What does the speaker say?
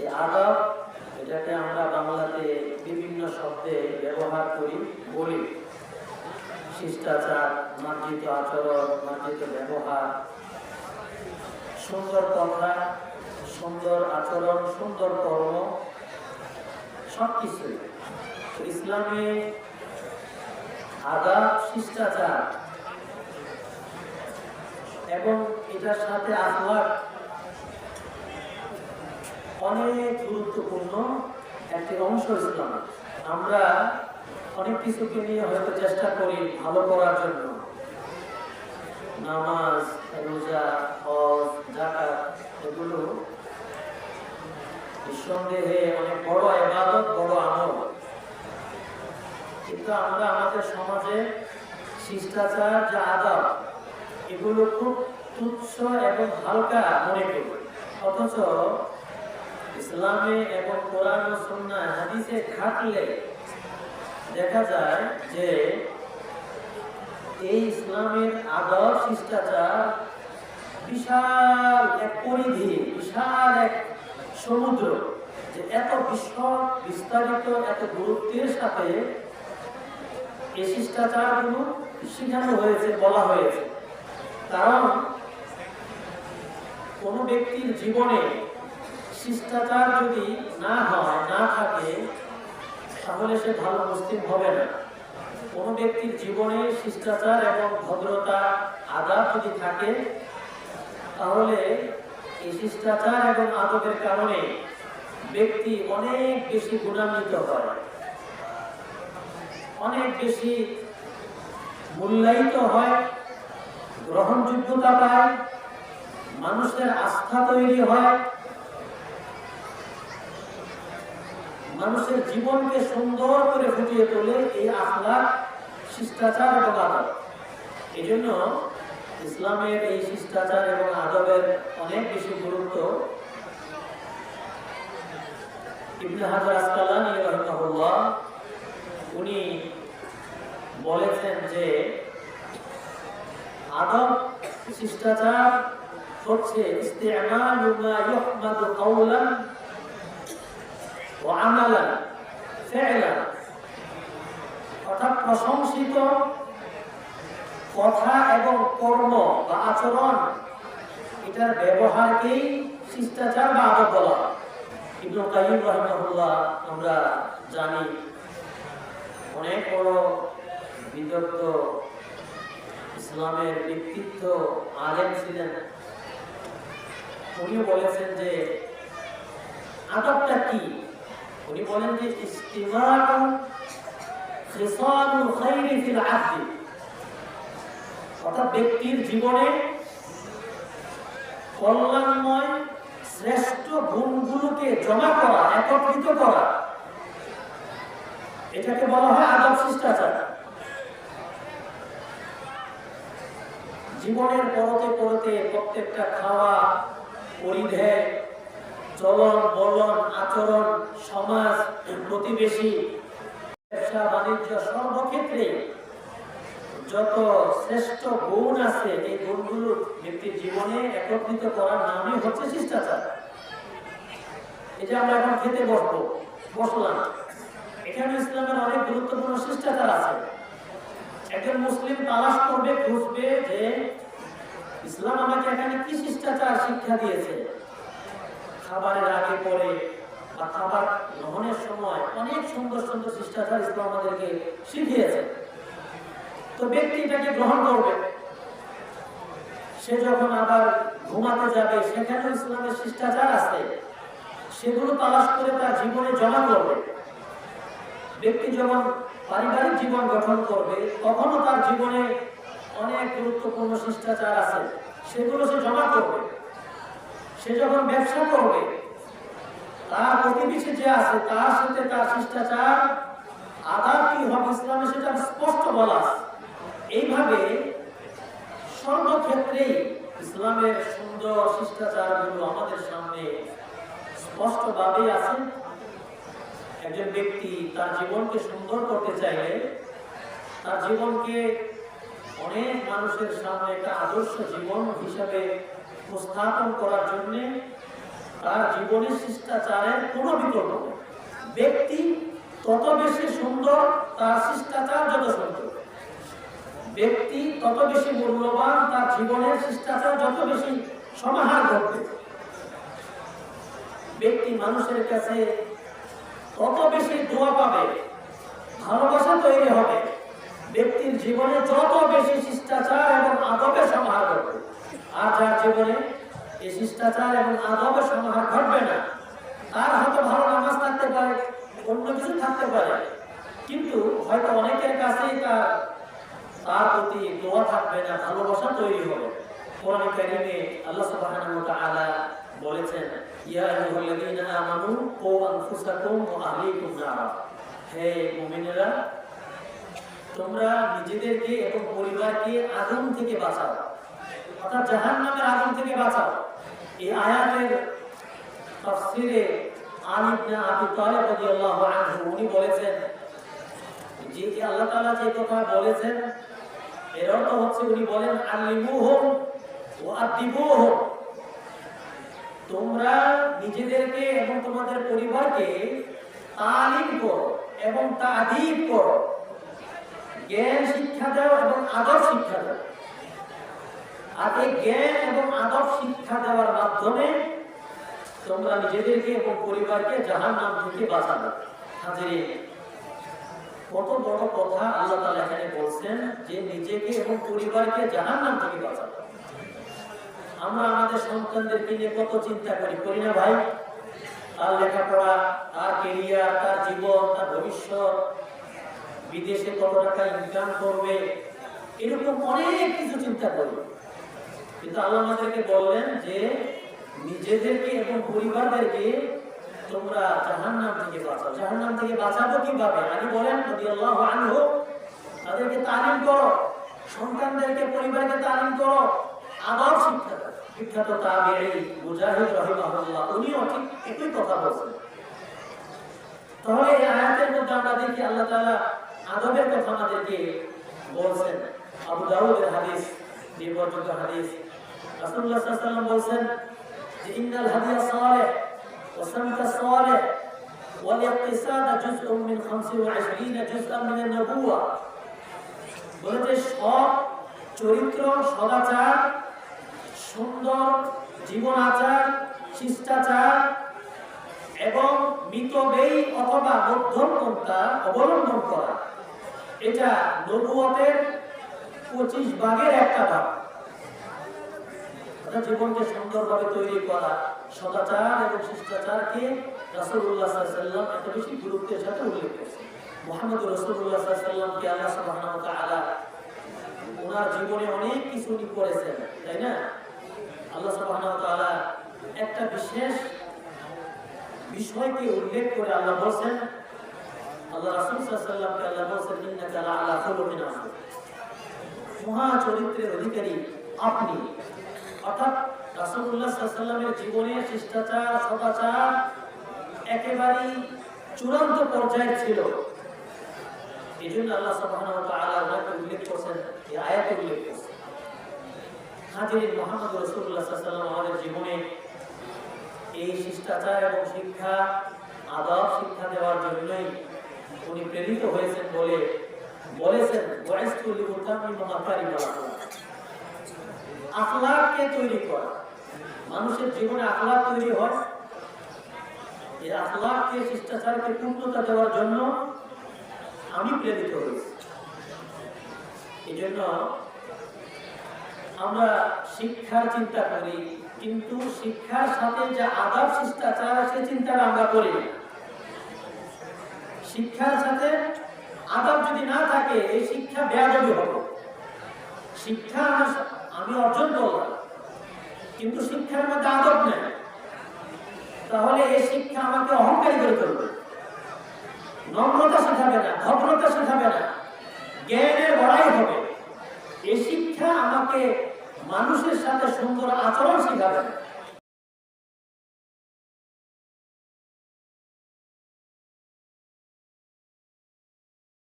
এই আদব এটাকে আমরা বাংলাতে বিভিন্ন শব্দে ব্যবহার করি, বলি শিষ্টাচার, মার্জিত আচরণ, মার্জিত ব্যবহার, সুন্দর কথা, সুন্দর আচরণ, সুন্দর কর্ম, সবকিছু ইসলামে আদব, শিষ্টাচার এবং এটার সাথে আখলাক অনেক গুরুত্বপূর্ণ একটি অংশ ইসলাম। আমরা অনেক কিছুকে নিয়ে হয়তো চেষ্টা করি ভালো করার জন্য, নামাজ, রোজা, হজ, যাকাত, এগুলো নিঃসন্দেহে অনেক বড় ইবাদত, বড় আমল। কিন্তু আমরা আমাদের সমাজে শিষ্টাচার, যা আদব, এগুলো খুব তুচ্ছ এবং হালকা মনে করি। অথচ ইসলামে এবং কোরআন ও সুন্নাহ হাদিসে ঘাটলে দেখা যায় যে এই ইসলামের আদব, শিষ্টাচার বিশাল এক পরিধি, বিশাল এক সমুদ্র, যে এত বিশাল বিস্তারিত, এত গুরুত্বের সাথে এই শিষ্টাচারগুলো শেখানো হয়েছে, বলা হয়েছে। কারণ কোন ব্যক্তির জীবনে শিষ্টাচার যদি না হয়, না থাকে, তাহলে সে ভালো মুসলিম হবে না। কোন ব্যক্তির জীবনে শিষ্টাচার এবং ভদ্রতা, আদব যদি থাকে, তাহলে এই শিষ্টাচার এবং আদবের কারণে ব্যক্তি অনেক বেশি গুণান্বিত হয়, অনেক বেশি মূল্যায়িত হয়, গ্রহণযোগ্যতা পায়, মানুষের আস্থা তৈরি হয়, মানুষের জীবনকে সুন্দর করে ফুটিয়ে তোলে এই আখলাক, শিষ্টাচার এবং আদব। এই জন্য ইসলামের এই শিষ্টাচার এবং আদবের অনেক বেশি গুরুত্ব। ইবনে হাজার আসকালানী রাহিমাহুল্লাহ উনি বলেছেন যে আদব, শিষ্টাচার হচ্ছে ইস্তিমালু মা ইউহমাদু কাওলান ওয়া আমালান ফি'লান, অর্থাৎ প্রশংসিত কথা এবং কর্ম বা আচরণ, এটার ব্যবহারকেই শিষ্টাচার বা আদব বলা হয়। ইবনে কাইয়িম রাহিমাহুল্লাহ আমরা জানি অনেক বড় বিদগ্ধ ইসলামের ব্যক্তিত্ব, আলেম ছিলেন। উনি বলেছেন যে আদবটা কি? উনি বলেন যে ইস্তিমাউ খিসালুল খায়রি ফিল আবদি, অর্থাৎ ব্যক্তির জীবনে কল্যাণময় শ্রেষ্ঠ গুণগুলোকে জমা করা, একত্রিত করা, এটাকে বলা হয় আদব, শিষ্টাচার। জীবনের পরতে পরতে প্রত্যেকটা খাওয়া, পরিধেয়, চলন বলন, আচরণ, সমাজ, প্রতিবেশী, ব্যবসা বাণিজ্য, সর্বক্ষেত্রে যত শ্রেষ্ঠ গুণ আছে, এই গুণগুলো ব্যক্তির জীবনে একত্রিত করার নামই হচ্ছে শিষ্টাচার। এই যে আমরা এখন খেতে বসলাম, এখানে ইসলামের অনেক গুরুত্বপূর্ণ শিষ্টাচার আছে। একজন মুসলিম তালাশ করবে, খুঁজবে যে ইসলাম আমাকে এখানে কি শিষ্টাচার শিক্ষা দিয়েছে। খাবারের আগে পরে বা খাবার গ্রহণের সময় অনেক সুন্দর সুন্দর শিষ্টাচার ইসলাম আমাদেরকে শিখিয়েছে। তো ব্যক্তি এটাকে গ্রহণ করবে। সে যখন আবার ঘুমাতে যাবে, সেখানে ইসলামের শিষ্টাচার আছে, সেগুলো তালাশ করে তার জীবনে জমা করবে। ব্যক্তি যখন পারিবারিক জীবন গঠন করবে, তখনও তার জীবনে অনেক গুরুত্বপূর্ণ শিষ্টাচার আছে, সেগুলো সে জমা করবে। সে যখন ব্যবসা করবে, তার প্রতিবেশী যে আছে তার সাথে তার শিষ্টাচার, আদব কি হবে ইসলামে, সেটা স্পষ্ট বলা আছে। এইভাবে সর্বক্ষেত্রেই ইসলামের সুন্দর শিষ্টাচারগুলো আমাদের সামনে স্পষ্টভাবেই আছে। একজন ব্যক্তি তার জীবনকে সুন্দর করতে চাইলে, তার জীবনকে অনেক মানুষের সামনে একটা আদর্শ জীবন হিসাবে উপস্থাপন করার জন্য তার জীবনের শিষ্টাচারের কোনো বিকল্প নেই। ব্যক্তি তত বেশি সুন্দর, তার শিষ্টাচার যত সুন্দর। ব্যক্তি তত বেশি মূল্যবান, তার জীবনের শিষ্টাচার যত বেশি সমাহার করবে। ব্যক্তি মানুষের কাছে তত বেশি দোয়া পাবে, ভালোবাসা তৈরি হবে। ব্যক্তির জীবনে যত বেশি শিষ্টাচার এবং আদবের সমাহার ঘটবে। আর যার জীবনে এই শিষ্টাচার এবং আদবের সমাহার ঘটবে না, তার হয়তো ভালো নামাজ থাকতে পারে, অন্য কিছু থাকতে পারে, কিন্তু হয়তো অনেকের কাছেই তার প্রতি দোয়া থাকবে না, ভালোবাসা তৈরি হবে। কোরআন কারীমে আল্লাহ সুবহানাহু ওয়া তাআলা বলেছেন, ইয়া আইয়ুহাল্লাযীনা আমানু কু আনফুসাকুম ওয়া আহলিকুম নারা। হে মুমিনেরা, তোমরা নিজেদেরকে এবং পরিবারকে আগুন থেকে বাঁচাও, অর্থাৎ জাহান্নামের আগুন থেকে বাঁচাও। এই আয়াতের তাফসীরে আলী ইবনে আবি তালিব রাদিয়াল্লাহু আনহু উনি বলেছেন যে আল্লাহ তাআলা যে কথা বলেছেন এর অর্থ হচ্ছে, উনি বলেন আল্লিমুহুম ওয়া আদিবুহুম, তোমরা নিজেদেরকে এবং তোমাদের পরিবারকে তালিম করো এবং তা'দীব করো, জ্ঞান শিক্ষা দাও এবং আদব শিক্ষা দাও। আর এই জ্ঞান এবং আদব শিক্ষা দেওয়ার মাধ্যমে তোমরা নিজেদেরকে এবং পরিবারকে জাহান্নাম থেকে বাঁচাবে। হাজিরিন, কত বড় কথা আল্লাহ তাআলা এখানে বলছেন যে নিজেকে এবং পরিবারকে জাহান্নাম থেকে বাঁচাবে। আমরা আমাদের সন্তানদেরকে নিয়ে কত চিন্তা করি না ভাই? তার লেখাপড়া, তার ক্যারিয়ার, তার জীবন, তার ভবিষ্যৎ, বিদেশে কত টাকা ইনকাম করবে, এরকম অনেক কিছু চিন্তা করি। কিন্তু আল্লাহ আমাদেরকে বললেন যে নিজেদেরকে এবং পরিবারদেরকে তোমরা জাহান্নাম থেকে বাঁচাও। জাহান্নাম থেকে বাঁচাবো কিভাবে? আলী বলেন রাদিয়াল্লাহু আনহু, তাদেরকে তালিম করো, সন্তানদেরকে পরিবারকে তালিম করো, আদব শিক্ষা দাও। বিখ্যাত তাবেঈ মুজাহিদ রাহিমাহুল্লাহ উনিও ঠিক একই কথা বলছেন। তাহলে এই আয়াতের মধ্যে আমরা দেখি আল্লাহ তাআলা আদবের কথা আমাদেরকে বলছেন। আবু দাউদের হাদিস, নির্ভরযোগ্য হাদিস, রাসূলুল্লাহ সাল্লাল্লাহু আলাইহি ওয়াসাল্লাম বলছেন যে ইন্নাল হাদিয়া সালিহ ওয়া সামতা সালিহ ওয়াল ইকতিসাদ জুজউম মিন 25 জুজআন মিন আন-নবুওয়া। বলেছে সৎ চরিত্র, সদাচার, সুন্দর জীবন আচার, শিষ্টাচার এবং মিতব্যয়ী অথবা মধ্যমপন্থা অবলম্বন করা, এটা নবুয়তের 25 ভাগের একটা ভাগ। জীবনকে সুন্দরভাবে তৈরি করা, সদাচার এবং শিষ্টাচারকে রাসূলুল্লাহ সাল্লাল্লাহু আলাইহি ওয়াসাল্লাম এত বেশি গুরুত্বের সাথে উল্লেখ করেছেন। মুহাম্মদ রাসূলুল্লাহ সাল্লাল্লাহু আলাইহি ওয়াসাল্লামকে আল্লাহ সুবহানাহু ওয়া তাআলা ওনার জীবনে অনেক কিছু করেছেন, তাই না? আল্লাহ সুবহানাহু ওয়া তাআলা একটা বিশেষ বিষয়কে উল্লেখ করে আল্লাহ বলেন, আল্লাহ রাসূল সাল্লাল্লাহু আলাইহি ওয়াসাল্লামকে আল্লাহ বলেন, ইন্নাকা লাআলা খুলুকিন আযীম, মহা চরিত্রের অধিকারী আপনি। অর্থাৎ রাসূলুল্লাহ সাল্লাল্লাহু আলাইহি ওয়াসাল্লামের জীবনে শিষ্টাচার, সদাচার একেবারেই চূড়ান্ত পর্যায়ে ছিল। এজন্য আল্লাহ সুবহানাহু ওয়া তাআলা ওনাকে উল্লেখ করেছেন, এই আয়াতে উল্লেখ করেছেন। হাজিরিন, মুহাম্মদ রাসূলুল্লাহ সাল্লাল্লাহু আলাইহি ওয়াসাল্লাম আমাদের জীবনে এই শিষ্টাচার এবং শিক্ষা, আদব শিক্ষা দেওয়ার জন্যই উনি প্রেরিত হয়েছেন বলে বলেছেন, ওয়াইসতু লিউতাম্মিমা মাকারিমাল আখলাক। আখলাককে তৈরি করা, মানুষের জীবনে আখলাক তৈরি হয়, এই আখলাককে, শিষ্টাচারকে পূর্ণতা দেওয়ার জন্য আমি প্রেরিত হয়েছি। এই জন্য আমরা শিক্ষার চিন্তা করি, কিন্তু শিক্ষার সাথে যে আদব শিষ্টাচার সে চিন্তাটা আমরা করি না। শিক্ষার সাথে আদব যদি না থাকে, এই শিক্ষা বেয়াদবি হবে। শিক্ষা আমি অর্জন করলাম, কিন্তু শিক্ষার মধ্যে আদব নেই, তাহলে এই শিক্ষা আমাকে অহংকারী করে তুলবে, নম্রতা শেখাবে না, ভদ্রতা শেখাবে না, জ্ঞানের বড়াই হবে। এই শিক্ষা আমাকে মানুষের সাথে সুন্দর আচরণ শেখাবে না।